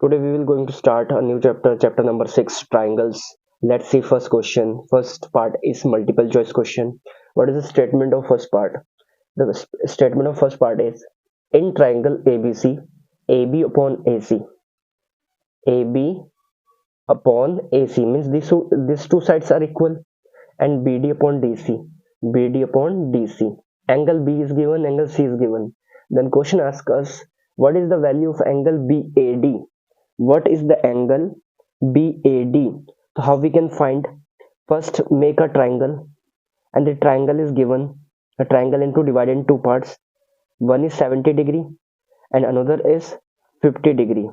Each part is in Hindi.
Today we will going to start a new chapter, chapter number 6, triangles. Let's see first question. First part is multiple choice question. What is the statement of first part? The statement of first part is in triangle ABC, AB upon AC, AB upon AC means these two sides are equal, and BD upon DC, BD upon DC. Angle B is given, angle C is given. Then question asks us what is the value of angle BAD? What is the angle BAD? So how we can find? First make a triangle, and the triangle is given. A triangle into divided in two parts. One is 70 degree and another is 50 degree.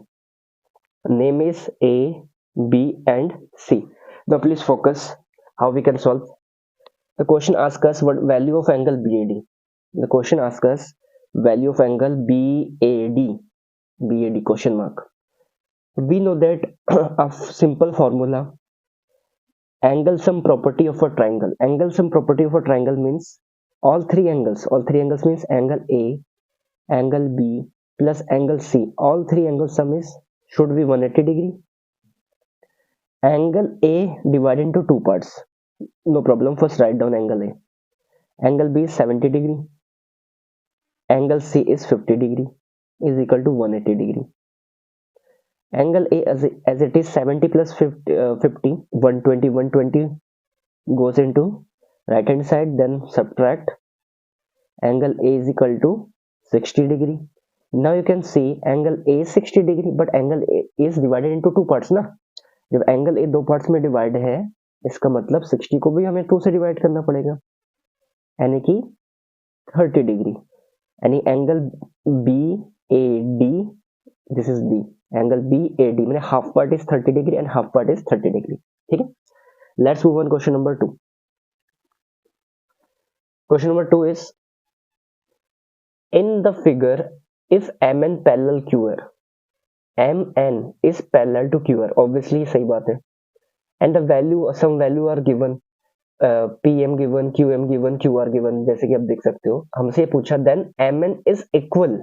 Name is A, B and C. Now please focus how we can solve. The question asks us what value of angle BAD. The question asks us value of angle BAD. BAD question mark. We know that a simple formula, angle sum property of a triangle. Angle sum property of a triangle means all three angles means angle A, angle B plus angle C. All three angles sum is should be 180 degree. Angle A divided into two parts. No problem. First write down angle A. Angle B is 70 degree. Angle C is 50 degree is equal to 180 degree. Angle A as it is 70 plus 50, 120 goes into right hand side, then subtract. Angle A is equal to 60 degree. Now you can see angle A is 60 degree, but angle A is divided into two parts ना. जब एंगल ए दो पार्ट्स में डिवाइड है, इसका मतलब 60 को भी हमें 2 से डिवाइड करना पड़ेगा, यानी कि 30 डिग्री. यानी angle B A D, this is B, angle B A D मैंने half part is 30 degree and half part is 30 degree. ठीक है, let's move on question number 2. Question number 2 is in the figure if mn parallel qr, mn is parallel to qr, obviously सही बात है, and the value some value are given, pm given, qm given, qr given, जैसे कि आप देख सकते हो. हमसे पूछा then mn is equal,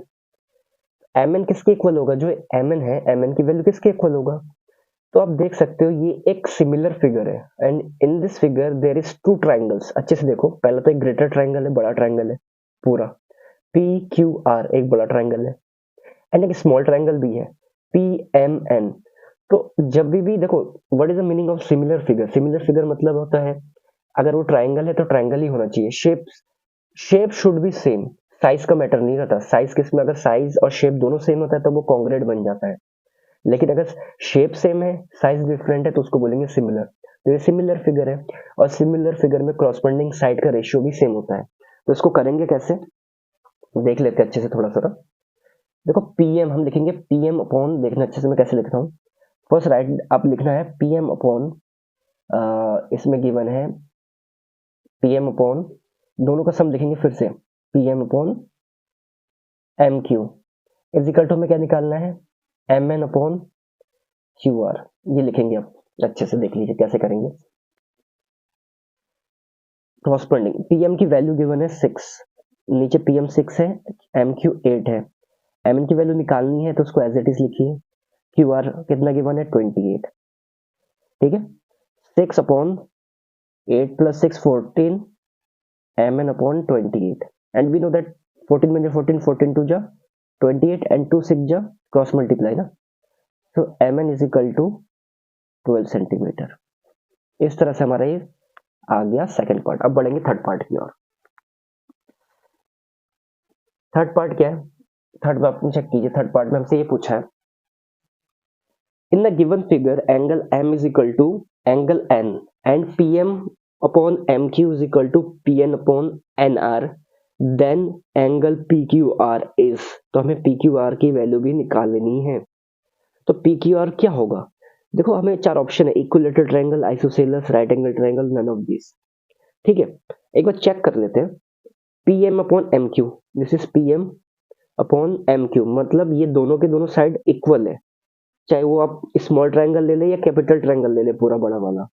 mn किसके इक्वल होगा? जो mn है, mn की वैल्यू किसके इक्वल होगा? तो आप देख सकते हो ये एक सिमिलर फिगर है, and in this figure there is two triangles. अच्छे से देखो, पहले तो एक ग्रेटर ट्राइंगल है, बड़ा ट्राइंगल है पूरा, पी क्यू आर एक बड़ा ट्राइंगल है, एंड एक स्मॉल ट्राइंगल भी है पी एम एन. तो जब भी देखो what is the meaning of similar figure? Similar figure मतलब होता है अगर वो ट्राइंगल है तो ट्राइंगल ही होना चाहिए. Shape should be same, size का मैटर नहीं रहता. साइज किसमें, अगर साइज और शेप दोनों सेम होता है तो वो कॉन्ग्रेट बन जाता है, लेकिन अगर शेप सेम है, साइज डिफरेंट है, तो उसको बोलेंगे सिमिलर. तो ये सिमिलर फिगर है, और सिमिलर फिगर में कॉरस्पॉन्डिंग साइड का रेशियो भी सेम होता है. तो इसको करेंगे कैसे, देख लेते हैं अच्छे से थोड़ा सा. देखो पीएम हम लिखेंगे, पीएम अपॉन, देखना अच्छे से मैं कैसे लिख रहा हूँ. फर्स्ट राइट आप लिखना है पीएम अपॉन, इसमें गिवन है पीएम अपॉन, दोनों का सम लिखेंगे फिर से, PM upon M Q is equal to हमें क्या निकालना है, M N upon Q R. ये लिखेंगे आप अच्छे से, देख लीजिए कैसे करेंगे. कॉरस्पॉन्डिंग पीएम की वैल्यू गिवन है 6, नीचे पीएम 6 है, एम क्यू 8 है. एम एन की वैल्यू निकालनी है तो उसको एज इट इज लिखिए. क्यू आर कितना गिवन है 28. ठीक है, 6 upon 8 plus 6 14, M N upon 28, and we know that 14 में 14, 14 टू जा 28 एंड 2 6 जा क्रॉस मल्टीप्लाई ना. तो M N is equal to 12 centimetre. इस तरह से हमारा ये आ गया सेकंड पार्ट. अब बढ़ेंगे थर्ड पार्ट की ओर. थर्ड पार्ट क्या है? थर्ड पार्ट में चेक कीजिए. थर्ड पार्ट में हमसे ये पूछा है in the given figure angle m is equal to angle n and pm upon mq is equal to pn upon nr, then angle pqr is. तो हमें pqr की वैल्यू भी निकालनी है. तो pqr क्या होगा? देखो हमें चार ऑप्शन है, equilateral triangle, isosceles, right angle triangle, none of this. ठीक है, एक बार चेक कर लेते हैं. pm upon mq, this is pm upon mq, मतलब ये दोनों के दोनों साइड इक्वल है, चाहे वो आप स्मॉल ट्रायंगल ले ले या कैपिटल ट्रायंगल ले ले पूरा बड़ा वाला.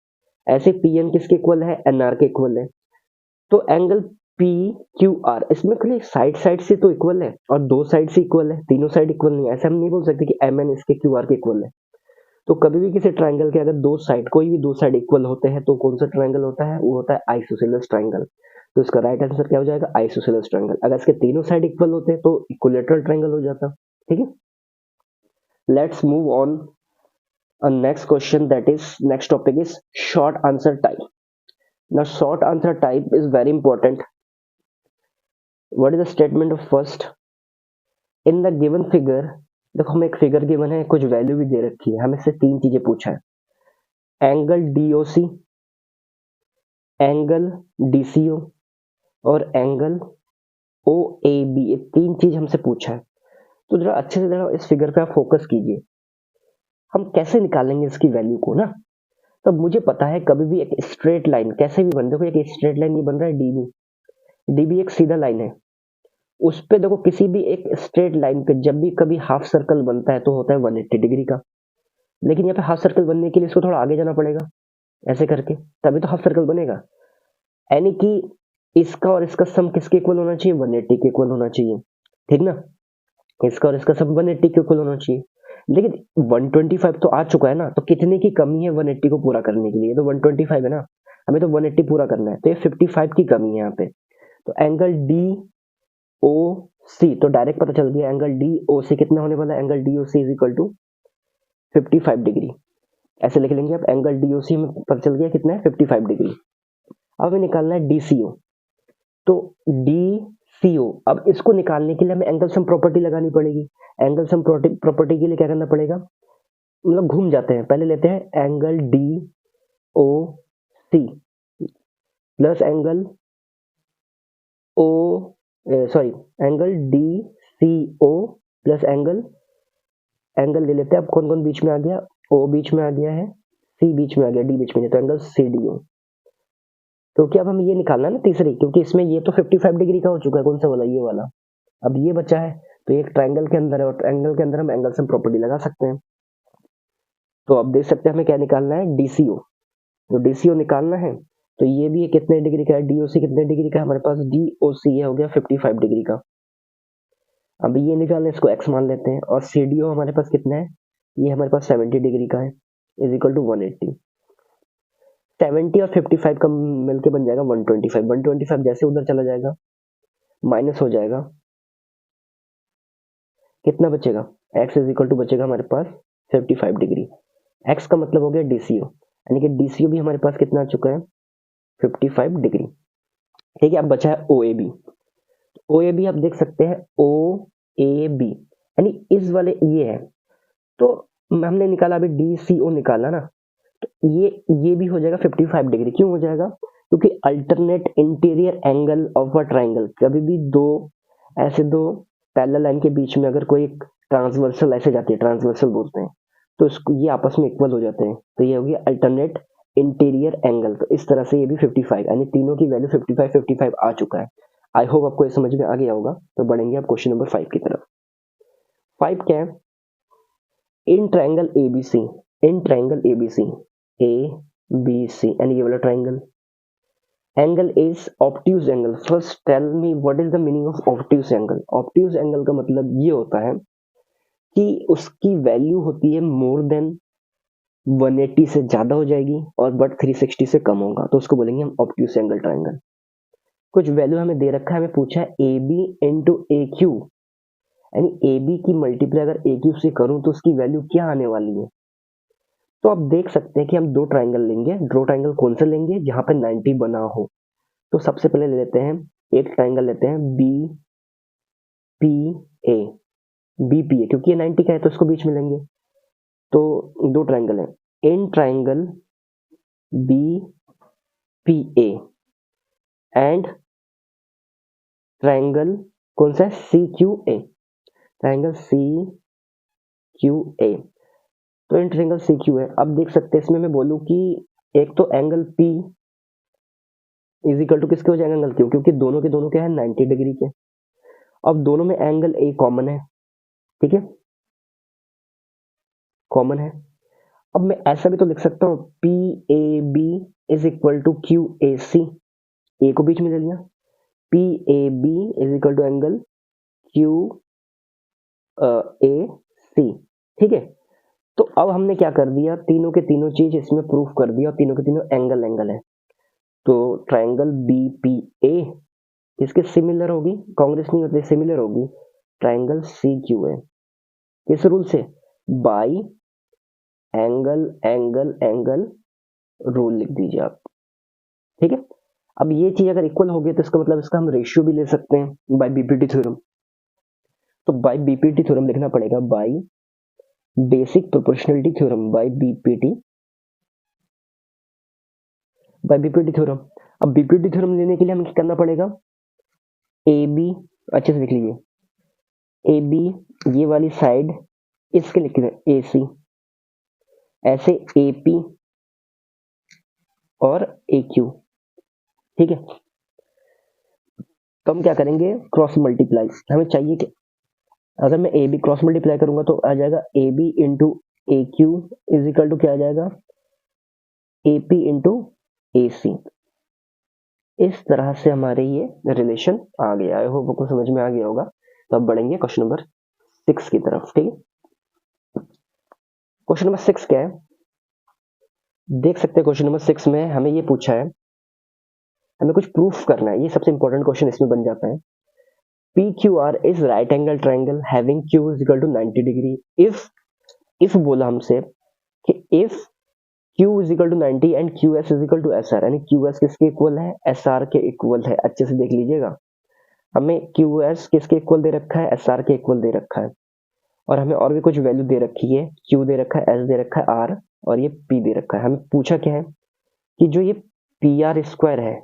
ऐसे pm किसके इक्वल है? nr के इक्वल है. तो एंगल पी क्यू आर, इसमें खाली साइड साइड से तो इक्वल है और दो साइड से इक्वल है, तीनों साइड इक्वल नहीं है। ऐसे हम नहीं बोल सकते कि एम एन इसके क्यू आर के इक्वल है। तो कभी भी किसी ट्राइंगल के अगर दो साइड, कोई भी दो साइड इक्वल होते हैं तो कौन सा ट्राइंगल होता है, वो होता है आइसोसेलेस ट्राइंगल। तो इसका राइट आंसर क्या हो जाएगा, आइसोसेलेस ट्राइंगल। अगर इसके तीनों साइड इक्वल होते हैं तो इक्विलेटरल ट्राइंगल हो जाता। ठीक है, let's move on next question, that is next topic is short answer type. Now short answer type is very important. What is the statement of first? In the given figure, देखो हमें एक फिगर गिवन है, कुछ वैल्यू भी दे रखी है, हमें से तीन चीजें पूछा है, एंगल डीओसी, एंगल डीसीओ और एंगल ओ ए बी, ये तीन चीज हमसे पूछा है। तो जरा अच्छे से जरा इस फिगर पे आप फोकस कीजिए, हम कैसे निकालेंगे इसकी वैल्यू को ना। तो मुझे पता है कभी भी एक स्ट्रेट लाइन कैसे भी बन, देखो एक स्ट्रेट लाइन ये बन रहा है डीबी, डीबी एक सीधा लाइन है, उस पे देखो किसी भी एक स्ट्रेट लाइन पे जब भी कभी हाफ सर्कल बनता है तो होता है 180 डिग्री का। लेकिन यहाँ पे हाफ सर्कल बनने के लिए इसको थोड़ा आगे जाना पड़ेगा, ऐसे करके, तभी तो हाफ सर्कल बनेगा। यानी कि इसका और इसका सम किसके इक्वल होना चाहिए, 180 के इक्वल होना चाहिए। ठीक ना, इसका और इसका सम 180 के इक्वल होना चाहिए। लेकिन 125 तो आ चुका है ना, तो कितने की कमी है 180 को पूरा करने के लिए, तो 125 है ना, हमें तो 180 पूरा करना है, तो ये 55 की कमी है यहाँ पे। तो एंगल डी ओ सी, तो डायरेक्ट पता चल गया एंगल डी ओ सी कितना होने वाला है, angle D O C is equal to 55 degree. ऐसे लिख लेंगे आप, एंगल डी ओ सी में पता चल गया कितना है 55 डिग्री। अब हमें निकालना है डीसीओ, तो डीसीओ, अब इसको निकालने के लिए हमें एंगल सम प्रॉपर्टी लगानी पड़ेगी। एंगल सम प्रॉपर्टी के लिए क्या करना पड़ेगा, मतलब घूम जाते हैं, पहले लेते हैं angle D O C plus angle O sorry angle D C O plus angle, angle ले लेते हैं अब, कौन कौन बीच में आ गया, ओ बीच में आ गया है, सी बीच में आ गया, डी बीच में है, तो एंगल सी डी ओ। क्योंकि अब हमें ये निकालना है ना तीसरी, क्योंकि इसमें ये तो 55 डिग्री का हो चुका है, कौन सा वाला, ये वाला। अब ये बचा है, तो एक ट्राइंगल के अंदर है और ट्राइंगल के अंदर हम एंगल सम प्रॉपर्टी लगा सकते हैं। तो अब देख सकते हैं हमें क्या निकालना है, डीसीओ। तो डीसीओ निकालना है, तो ये भी कितने डिग्री का है, डीओसी कितने डिग्री का है हमारे पास, डीओसी हो गया 55 डिग्री का। अब ये निकालना, इसको एक्स मान लेते हैं, और सीडीओ हमारे पास कितना है, ये हमारे पास 70 डिग्री का है, इज इक्वल टू 180। 70 और 55 का मिलके बन जाएगा 125। 125 जैसे उधर चला जाएगा माइनस हो जाएगा, कितना बचेगा, x इज इक्वल टू बचेगा हमारे पास 55 डिग्री। x का मतलब हो गया डीसीओ, यानी कि डीसीओ भी हमारे पास कितना आ चुका है 55 डिग्री। ठीक है, अब बचा है ओ A B. O A B आप देख सकते हैं, ओ ए बी यानी इस वाले ये है, तो हमने निकाला अभी डी सी ओ निकाला ना, तो ये भी हो जाएगा 55 डिग्री। क्यों हो जाएगा, क्योंकि alternate interior angle of a triangle, कभी भी दो ऐसे दो पैरेलल लाइन के बीच में अगर कोई ट्रांसवर्सल ऐसे जाती है, ट्रांसवर्सल बोलते हैं, तो इसको ये आपस में इक्वल हो जाते हैं, तो ये हो गया अल्टरनेट इंटीरियर एंगल। तो इस तरह से ये भी 55 यानी तीनों की वैल्यू 55 आ चुका है। आई होप आपको ये समझ में आ गया होगा। तो बढ़ेंगे आप क्वेश्चन नंबर 5 की तरफ। 5 क्या है, in triangle ABC, in triangle ABC, A B C यानी ये वाला triangle, angle is obtuse angle. First tell me what is the meaning of obtuse angle. Obtuse angle का मतलब ये होता है कि उसकी वैल्यू होती है मोर देन 180 से ज्यादा हो जाएगी और बट 360 से कम होगा, तो उसको बोलेंगे हम ऑब्ट्यूज एंगल ट्राइंगल। कुछ वैल्यू हमें दे रखा है, हमें पूछा है A B into A Q, यानी ए बी की मल्टीप्लाई अगर ए क्यू से करूं तो उसकी वैल्यू क्या आने वाली है। तो आप देख सकते हैं कि हम दो ट्राइंगल लेंगे, दो ट्राइंगल कौन से लेंगे जहां पे 90 बना हो। तो सबसे पहले ले लेते हैं, एक ट्राइंगल लेते हैं B P A, B P A, क्योंकि ये 90 का है तो इसको बीच में लेंगे। तो दो ट्राइंगल है, in triangle B P A and triangle कौन सा है, C Q A, triangle C Q A. तो इन ट्राइंगल सी क्यू है, अब देख सकते हैं इसमें मैं बोलूं कि एक तो angle P is equal to किसके हो जाएगा, एंगल क्यू, क्योंकि दोनों के दोनों क्या है 90 डिग्री के। अब दोनों में एंगल ए कॉमन है, ठीक है, कॉमन है। अब मैं ऐसा भी तो लिख सकता हूँ P A B is equal to Q A C, A को बीच में ले लिया, P A B is equal to angle Q A C. ठीक है, तो अब हमने क्या कर दिया, तीनों के तीनों चीज इसमें प्रूफ कर दिया और तीनों के तीनों एंगल है। तो ट्राइंगल बी पी ए इसके सिमिलर होगी, कांग्रेस नहीं होती, सिमिलर होगी ट्राइंगल सी क्यू ए। किस रूल से? By angle angle angle rule लिख दीजिए आप। ठीक है, अब ये चीज अगर इक्वल हो गई तो इसका मतलब इसका हम रेशियो भी ले सकते हैं बाय बीपीटी थ्योरम। तो बाय बीपीटी थ्योरम लिखना पड़ेगा, by basic proportionality theorem, by BPT theorem. अब बीपीटी थ्योरम लेने के लिए हमें क्या करना पड़ेगा, ए बी, अच्छे से लिख लीजिए, ए बी ये वाली साइड इसके लिख दें ए सी, ऐसे ए पी और ए क्यू। ठीक है, तो हम क्या करेंगे, क्रॉस मल्टीप्लाई। हमें चाहिए कि अगर मैं ए बी क्रॉस मल्टीप्लाई करूंगा तो आ जाएगा A B into A Q is equal to क्या आ जाएगा, ए पी इंटू ए सी। इस तरह से हमारे ये रिलेशन आ गया। आई होप आपको समझ में आ गया होगा। तो अब बढ़ेंगे क्वेश्चन नंबर 6 की तरफ। ठीक है, क्वेश्चन नंबर 6 क्या है, देख सकते हैं। क्वेश्चन नंबर 6 में हमें ये पूछा है, हमें कुछ प्रूफ करना है। ये सबसे इंपॉर्टेंट क्वेश्चन इसमें बन जाता है। PQR is right angle triangle having Q is equal to 90 degree. if बोला हमसे कि if Q is equal to 90 and QS is equal to SR, यानी QS किसके इक्वल है, SR के इक्वल है। अच्छे से देख लीजिएगा, हमें QS किसके इक्वल दे रखा है, SR के इक्वल दे रखा है, और हमें और भी कुछ वैल्यू दे रखी है, Q दे रखा है, S दे रखा है, R और ये P दे रखा है। हमें पूछा क्या है कि जो ये PR स्क्वायर है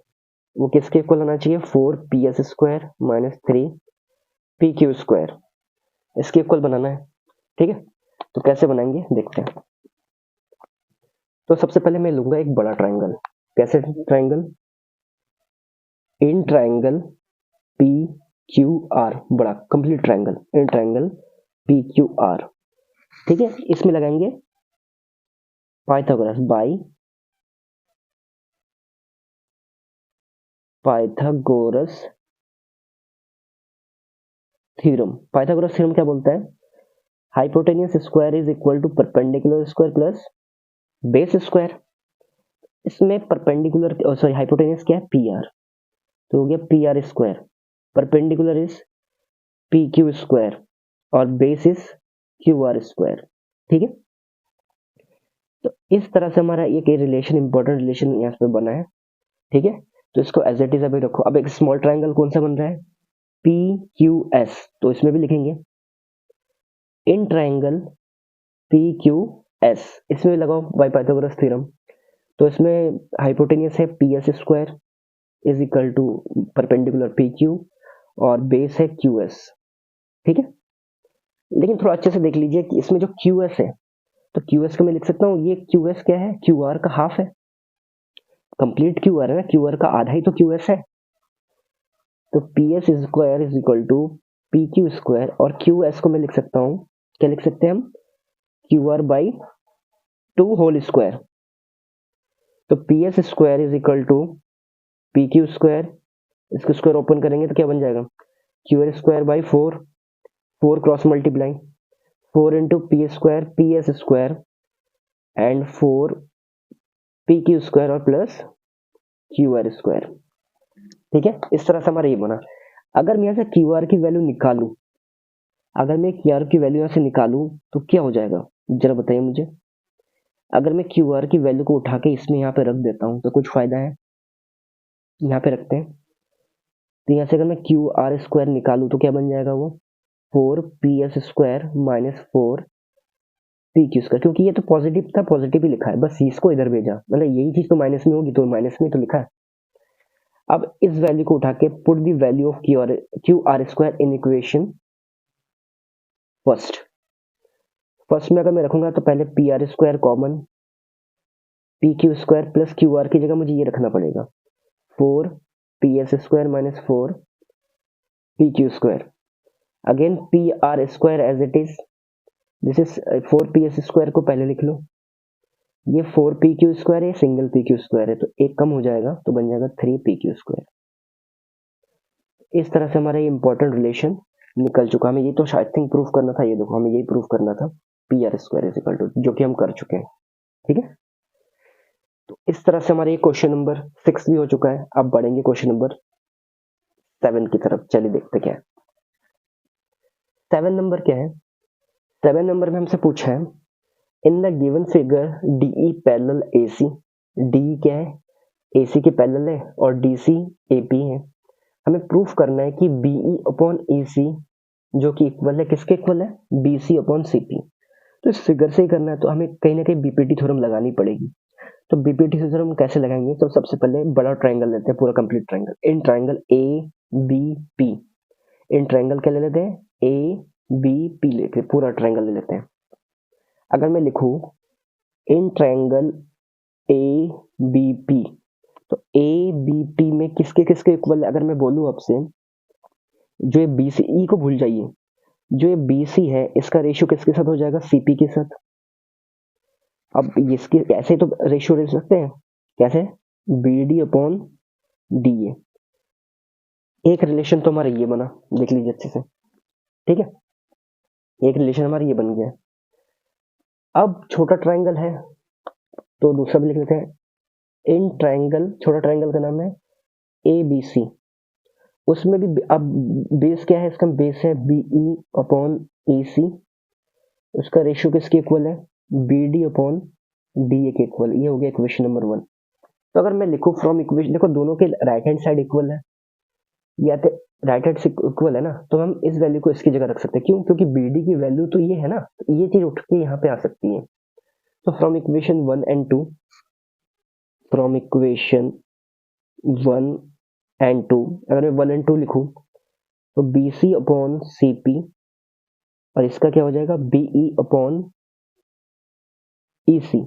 वो किसके इक्वल होना चाहिए, 4PS square minus 3PQ square, इसके इक्वल बनाना है। ठीक है, तो कैसे बनाएंगे देखते हैं। तो सबसे पहले मैं लूंगा एक बड़ा ट्राइंगल। कैसे triangle, in triangle P Q R, बड़ा complete triangle, in triangle P Q R. ठीक है, इसमें लगाएंगे Pythagoras, by Pythagoras theorem. Pythagoras theorem क्या बोलता है, hypotenuse square is equal to perpendicular square plus base square. इसमें परपेंडिकुलर सॉरी हाइपोटेन्यूस क्या है, पी आर, तो हो गया P R square, perpendicular is P Q square और base is Q R square. ठीक है, तो इस तरह से हमारा एक रिलेशन, इंपॉर्टेंट रिलेशन यहाँ पे बना है। ठीक है, तो इसको एज इट इज अभी रखो। अब एक स्मॉल ट्राइंगल कौन सा बन रहा है, पी क्यू एस, तो इसमें भी लिखेंगे in triangle P Q S, इसमें लगाओ बाय पाइथागोरस थ्योरम। तो इसमें हाइपोटेन्यूस है P S square is equal to perpendicular P Q और बेस है क्यू एस। ठीक है, लेकिन थोड़ा अच्छे से देख लीजिए कि इसमें जो क्यू एस है, तो क्यू एस को मैं लिख सकता हूँ, ये क्यू एस क्या है, क्यू आर का हाफ है, कंप्लीट क्यू आर है ना, क्यू आर का आधा ही तो क्यू एस है। तो P S square is equal to P Q square और क्यू एस को मैं लिख सकता हूँ, क्या लिख सकते हैं हम, Q R by 2 whole square. तो P S square is equal to P Q square, इसको स्क्वायर ओपन करेंगे तो क्या बन जाएगा, Q R square by 4 cross multiply 4 into P square P S square and 4 P Q square और प्लस क्यू आर स्क्वायर। ठीक है, इस तरह से हमारा ये बना। अगर मैं यहाँ से क्यू आर की वैल्यू निकालूं, अगर मैं क्यू आर की वैल्यू यहाँ से निकालूं तो क्या हो जाएगा, जरा बताइए मुझे। अगर मैं क्यू आर की वैल्यू को उठा के इसमें यहाँ पे रख देता हूँ तो कुछ फायदा है, यहाँ पे रखते हैं। तो यहाँ से अगर मैं क्यू आर स्क्वायर निकालूं तो क्या बन जाएगा, वो 4PS square minus 4PQ square, क्योंकि ये तो पॉजिटिव था, पॉजिटिव ही लिखा है, बस इसको इधर भेजा, मतलब यही चीज तो माइनस में होगी तो माइनस में तो लिखा है। अब इस वैल्यू को उठा के put the value of Q R square in equation first में अगर मैं रखूंगा तो पहले P R square common, P Q square plus Q R की जगह मुझे ये रखना पड़ेगा 4PS square minus 4PQ square, again P R square as it is, this is 4PS square को पहले लिख लो, ये 4PQ स्क्वायर है, सिंगल PQ स्क्वायर है तो एक कम हो जाएगा तो बन जाएगा 3PQ स्क्वायर। इस तरह से हमारा ये इंपॉर्टेंट रिलेशन निकल चुका। हमें ये तो शायद थिंक प्रूफ करना था, ये देखो हमें यही प्रूफ करना था P R square is equal to, जो कि हम कर चुके हैं। ठीक है, तो इस तरह से हमारा ये क्वेश्चन नंबर 6 भी हो चुका है। अब बढ़ेंगे क्वेश्चन नंबर 7 की तरफ। चलिए देखते क्या है। 7 नंबर क्या है? 7 नंबर में हमसे पूछा है in the given figure DE parallel AC. D क्या है? एसी के पैरेलल है और डीसी एपी है। हमें प्रूफ करना है कि बीई अपॉन एसी जो कि इक्वल है, किसके इक्वल है? BC upon CP. तो इस फिगर से ही करना है, तो हमें कहीं ना कहीं बीपीटी थ्योरम लगानी पड़ेगी। तो बीपीटी थ्योरम कैसे लगाएंगे? तो सबसे पहले बड़ा ट्राइंगल लेते हैं, पूरा complete triangle, in triangle A B P. In triangle क्या ले लेते हैं? ए बी पी लेते हैं, पूरा ट्राइंगल ले लेते हैं। अगर मैं लिखूं in triangle A B P, तो ए बी पी में किसके किसके इक्वल है? अगर मैं बोलूं आपसे, जो ये बी सी, ई को भूल जाइए, जो ये बी सी है इसका रेशियो किसके साथ हो जाएगा? सीपी के साथ। अब इसके ऐसे तो रेशियो ले सकते हैं, कैसे? B D upon D A. एक रिलेशन तो हमारा ये बना, देख लीजिए अच्छे से। ठीक है, एक रिलेशन हमारा ये बन गया। अब छोटा ट्राइंगल है तो दूसरा भी लिख लेते हैं। इन ट्राइंगल, छोटा ट्राइंगल का नाम है ए बी सी। उसमें भी अब बेस क्या है इसका? बेस है बीई अपॉन ई सी। उसका रेशियो किसके इक्वल है? B D upon D A के इक्वल। ये हो गया इक्वेशन नंबर 1। तो अगर मैं लिखूं फ्रॉम इक्वेशन, देखो दोनों के राइट हैंड साइड इक्वल है, या तो राइट हैंड से इक्वल है ना, तो हम इस वैल्यू को इसकी जगह रख सकते हैं। क्यों? क्योंकि बी डी की वैल्यू तो ये है ना, तो ये चीज उठ के यहाँ पे आ सकती है। तो from equation 1 and 2, from equation 1 and 2, अगर मैं 1 एंड 2 लिखूं तो B C upon C P, और इसका क्या हो जाएगा? BE upon E C.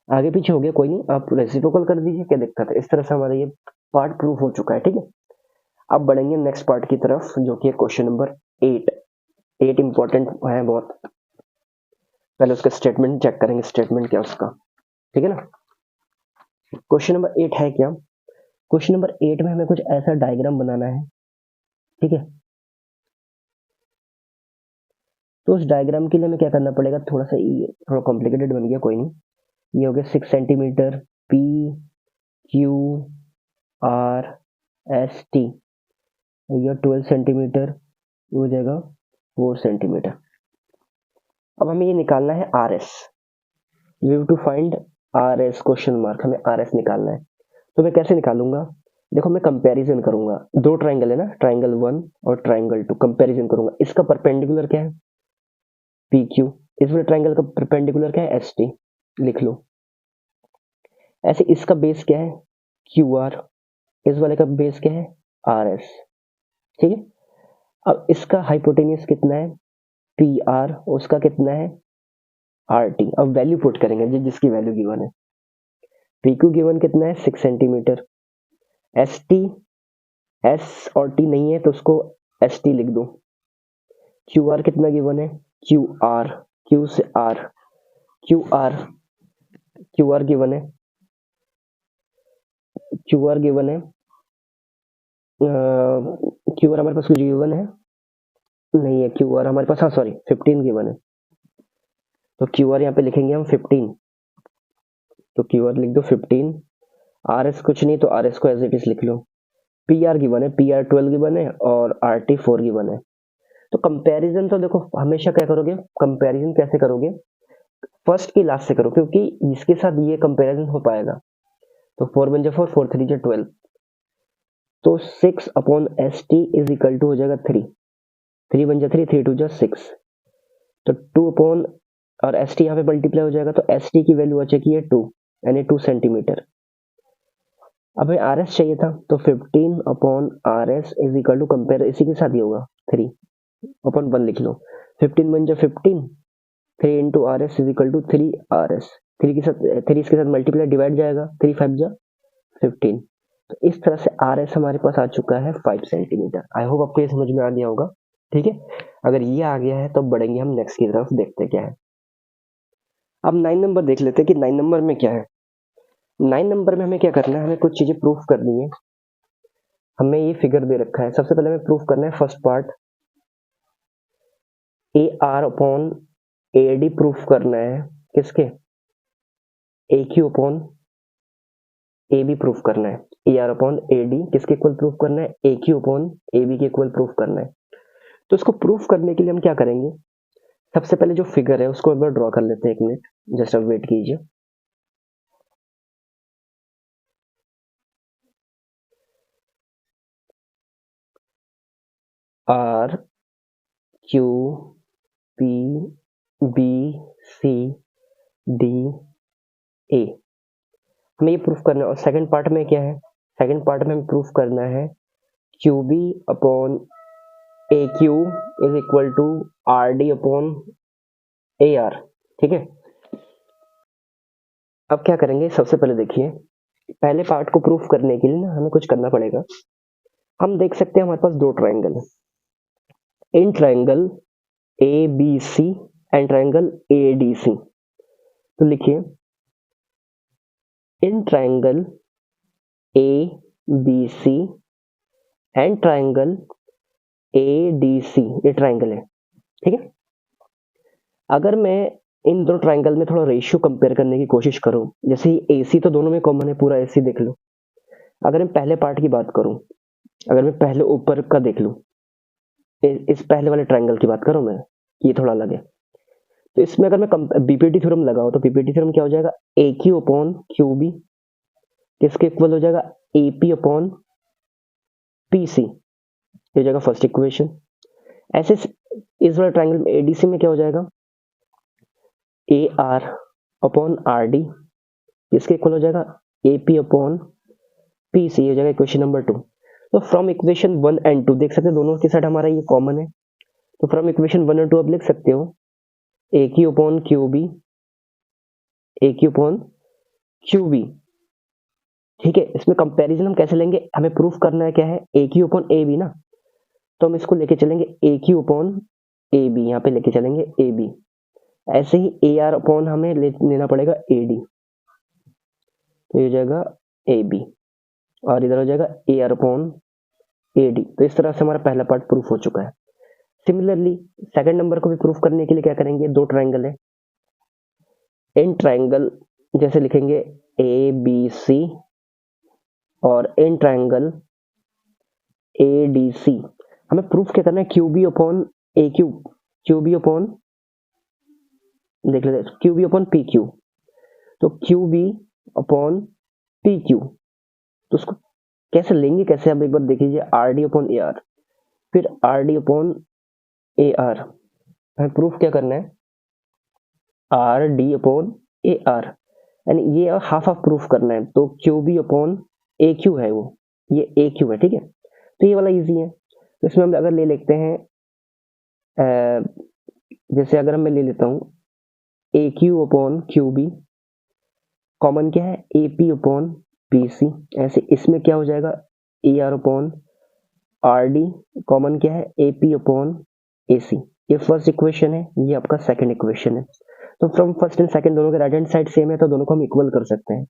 आगे पीछे हो गया कोई नहीं, आप रेसिप्रोकल कर दीजिए, क्या दिक्कत है? इस तरह से हमारा ये पार्ट प्रूफ हो चुका है। ठीक है, अब बढ़ेंगे नेक्स्ट पार्ट की तरफ, जो कि है क्वेश्चन नंबर 8। 8 इंपॉर्टेंट है बहुत। पहले उसका स्टेटमेंट चेक करेंगे, स्टेटमेंट क्या उसका। ठीक है ना। क्वेश्चन नंबर 8 है क्या? क्वेश्चन नंबर 8 में हमें कुछ ऐसा डायग्राम बनाना है। ठीक है, तो उस डायग्राम के लिए हमें क्या करना पड़ेगा? थोड़ा कॉम्प्लिकेटेड बन गया, कोई नहीं। ये हो गया 6 centimetre P Q R S T, ये 12 सेंटीमीटर, हो जाएगा 4 सेंटीमीटर। अब हमें ये निकालना है R S. We have to find R S, question mark, हमें आर एस निकालना है। तो मैं कैसे निकालूंगा? देखो मैं कंपैरिजन करूंगा, दो ट्राइंगल है ना, ट्राइंगल 1 और ट्राइंगल 2, कंपैरिजन करूंगा। इसका परपेंडिकुलर क्या है? P Q. इस वाले ट्राइंगल का परपेंडिकुलर क्या है? एस टी, लिख लो। ऐसे इसका बेस क्या है? Q R. इस वाले का बेस क्या है? R S. ठीक है, अब इसका हाइपोटेनियस कितना है? P R. उसका कितना है? R T. अब वैल्यू पुट करेंगे जिसकी वैल्यू गिवन है। पी क्यू गिवन कितना है? 6 सेंटीमीटर। एस टी, एस और टी नहीं है तो उसको एस टी लिख दो। क्यू आर कितना गिवन है? क्यू आर, क्यू से R, Q R, Q are given है, क्यू आर गिवन है, क्यू आर हमारे पास कुछ गिवन है नहीं है। क्यू आर हमारे पास, हाँ सॉरी, 15 गिवन है। तो क्यू आर यहाँ पे लिखेंगे हम 15। तो क्यू आर लिख दो 15। आर एस कुछ नहीं, तो आर एस को एज इट इज लिख लो। पी आर गिवन है, पी आर 12 गिवन है और आर टी 4 गिवन है। तो कंपैरिजन तो देखो हमेशा क्या करोगे? कंपैरिजन कैसे करोगे? फर्स्ट की लास्ट से करो, क्योंकि इसके साथ ये कंपैरिजन हो पाएगा। तो 4 1 4, 4 3 12। तो 6 upon S T is equal to हो जाएगा 3। 3 1 3, 3 2 6। तो 2 अपॉन, और एस टी यहाँ पे मल्टीप्लाई हो जाएगा, तो एस टी की वैल्यू आ चुकी है 2, यानी 2 सेंटीमीटर। अब हमें आर एस चाहिए था, तो 15 upon R S is equal to, compare इसी के साथ ही होगा, 3 अपॉन 1 लिख लो। 15 1 15, 3 into R S is equal to 3 R S. 3 के साथ 3 इसके साथ मल्टीप्लाई डिवाइड जाएगा, 3 5 जा 15। तो इस तरह से आर एस हमारे पास आ चुका है 5 सेंटीमीटर। आई होप आपको ये समझ में आ गया होगा। ठीक है, अगर ये आ गया है तो बढ़ेंगे हम नेक्स्ट की तरफ, देखते क्या है। अब 9 नंबर देख लेते हैं कि 9 नंबर में क्या है। 9 नंबर में हमें क्या करना है? हमें कुछ चीजें प्रूफ करनी है। हमें ये फिगर दे रखा है, सबसे पहले हमें प्रूफ करना है first part, A R upon A D proof करना है, किसके, A Q upon A B proof करना है, A R upon A D किसके इक्वल प्रूफ करना है, A Q upon A B के इक्वल प्रूफ करना है। तो इसको प्रूफ करने के लिए हम क्या करेंगे, सबसे पहले जो फिगर है उसको एक बार ड्रॉ कर लेते हैं, 1 मिनट जस्ट अब वेट कीजिए। R Q P B C D A, हमें ये प्रूफ करना है। और सेकंड पार्ट में क्या है, सेकंड पार्ट में हमें प्रूफ करना है Q B upon A Q is equal to R D upon A R, ठीक है। अब क्या करेंगे, सबसे पहले देखिए, पहले पार्ट को प्रूफ करने के लिए ना हमें कुछ करना पड़ेगा। हम देख सकते हैं हमारे पास दो ट्राइंगल है, in triangle A B C and triangle A D C. तो लिखिए in triangle A B C and triangle A D C, ये ट्राइंगल है, ठीक है। अगर मैं इन दो ट्राइंगल में थोड़ा रेशियो कंपेयर करने की कोशिश करूं, जैसे ए सी तो दोनों में कॉमन है, पूरा ए सी देख लो। अगर मैं पहले पार्ट की बात करूं, अगर मैं पहले ऊपर का देख लूं, इस पहले वाले ट्राइंगल की बात करूं मैं, ये थोड़ा अलग है। तो इसमें अगर मैं बीपीटी थ्योरम लगाऊं तो बीपीटी थ्योरम क्या हो जाएगा, A Q upon Q B किसके इक्वल हो जाएगा, A P upon P C, ये हो जाएगा फर्स्ट इक्वेशन। ऐसे इस वाले ट्राइंगल में एडीसी में क्या हो जाएगा, A R upon R D किसके इक्वल हो जाएगा, A P upon P C, हो जाएगा इक्वेशन नंबर 2। तो फ्रॉम इक्वेशन 1 एंड 2 देख सकते हैं दोनों के साथ हमारा ये कॉमन है। तो फ्रॉम इक्वेशन 1 और 2 आप लिख सकते हो ए क्यू अपॉन क्यू बी, ए क्यू अपॉन क्यू बी, ठीक है। इसमें कंपैरिजन हम कैसे लेंगे, हमें प्रूफ करना है क्या है, A Q upon A B ना, तो हम इसको लेके चलेंगे ए क्यू अपॉन ए बी, यहाँ पे लेके चलेंगे ए बी। ऐसे ही ए आर अपॉन हमें लेना पड़ेगा ए डी, तो ये हो जाएगा ए बी, और इधर हो जाएगा A R upon A D. तो इस तरह से हमारा पहला पार्ट प्रूफ हो चुका है। सिमिलरली सेकंड नंबर को भी प्रूफ करने के लिए क्या करेंगे, दो ट्राइंगल है, इन ट्राइंगल जैसे लिखेंगे ए बी सी और इन ट्राइंगल ए डी सी, हमें प्रूफ क्या करना है, Q B upon A Q, Q B upon देख लेते हैं Q B upon P Q. तो Q B upon P Q, तो उसको कैसे लेंगे, कैसे आप एक बार देख लीजिए, R D upon A R, फिर R D upon A R, हमें प्रूफ क्या करना है, R D upon A R, यानी ये हाफ हाफ प्रूफ करना है। तो Q B upon A Q है, वो ये ए क्यू है, ठीक है। तो ये वाला इजी है। तो इसमें हम अगर ले लेते हैं जैसे अगर मैं ले लेता हूँ A Q upon Q B, common क्या है, A P upon P C, ऐसे इसमें क्या हो जाएगा, A R upon R D, common क्या है, ए पी अपॉन ए सी। ये फर्स्ट इक्वेशन है, ये आपका सेकंड इक्वेशन है। तो फ्रॉम फर्स्ट एंड सेकंड दोनों के राइट हैंड साइड सेम है, तो दोनों को हम इक्वल कर सकते हैं।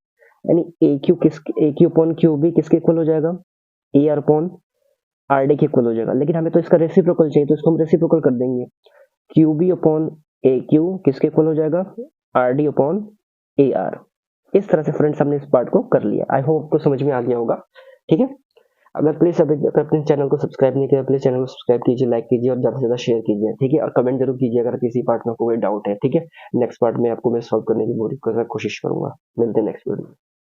यानी ए क्यू अपॉन क्यू बी किसके इक्वल हो जाएगा, A R upon R D के इक्वल हो जाएगा। लेकिन हमें तो इसका रेसिप्रोकल चाहिए, तो इसको हम रेसिप्रोकल कर देंगे, Q B upon A Q किसके इक्वल हो जाएगा, are D upon A are. इस तरह से फ्रेंड्स हमने इस पार्ट को कर लिया। आई होप आपको समझ में आ गया होगा, ठीक है। अगर प्लीज अभी अपने चैनल को सब्सक्राइब नहीं किया, प्लीज चैनल को सब्सक्राइब कीजिए, लाइक कीजिए और ज्यादा से ज्यादा शेयर कीजिए, ठीक है। और कमेंट जरूर कीजिए अगर किसी पार्ट में कोई डाउट है, ठीक है। नेक्स्ट पार्ट में आपको मैं सॉल्व करने की पूरी कोशिश करूंगा। मिलते हैं नेक्स्ट वीडियो में।